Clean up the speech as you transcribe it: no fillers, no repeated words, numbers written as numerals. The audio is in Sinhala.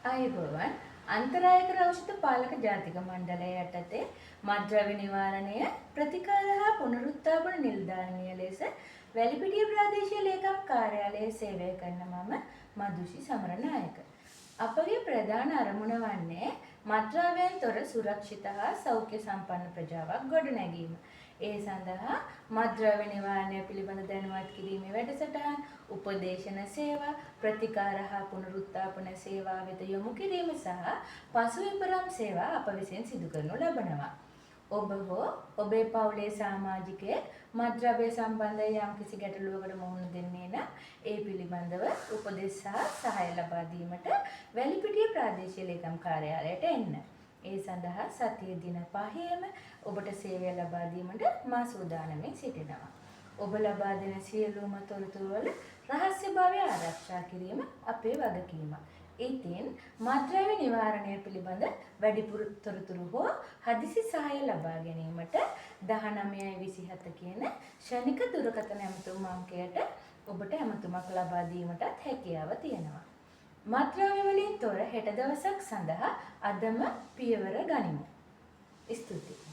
අයිබෝවන් අන්තරායකර ඖෂධ පාලක ජාතික මණ්ඩලය යටතේ මත්ද්‍රව්‍ය නිවාරණය ප්‍රතිකාර හා පුනරුත්ථාපන නිලධාරිනිය ලෙස වැලිපිටිය ප්‍රාදේශීය ලේකම් කාර්යාලයේ සේවය කරන මම මදුෂි සමරනායක. අපගේ ප්‍රධාන අරමුණ වන්නේ මත්ද්‍රව්‍යයෙන් තොර සුරක්ෂිත හා සෞඛ්‍ය සම්පන්න ප්‍රජාවක් ගොඩනැගීම. ඒ සඳහා මත්ද්‍රව්‍ය නිවාරණය පිළිබඳ දැනුවත් කිරීමේ වැඩසටහන්, උපදේශන සේවා, ප්‍රතිකාර හා පුනරුත්ථාපන සේවා වෙත යොමු කිරීම සහ පසුවිපරම් සේවා අප විසින් සිදු කරනු ලබනවා. ඔබ හෝ ඔබේ පවුලේ සමාජිකයෙක් මත්ද්‍රව්‍ය සම්බන්ධ යම්කිසි ගැටලුවකට මුහුණ දෙන්නේ නම් ඒ පිළිබඳව උපදෙස් සහ සහාය ලබා දීමට වැලිපිටිය ප්‍රාදේශීය ලේකම් කාර්යාලයට එන්න. ඒ සඳහා සතිය දින 5ෙම ඔබට සේවය ලබා දීමට මා සූදානම්ව සිටිනවා. ඔබ ලබා දෙන සියලුම තොරතුරු වල රහස්‍යභාවය ආරක්ෂා කිරීම අපේ වගකීමක්. ඉතින් මත්ද්‍රව්‍ය නිවාරණය පිළිබඳ වැඩිපුර තොරතුරු හෝ හදිසි සහාය ලබා ගැනීමට 1927 කියන ශනික දුරකථන ඇමතුම් අංකයට ඔබට ඇමතුමක් ලබා දීමටත් හැකියාව තියෙනවා. මත්ද්‍රව්‍ය වලින් තොර හෙට දවසක් සඳහා අදම පියවර ගනිමු. ස්තුතියි.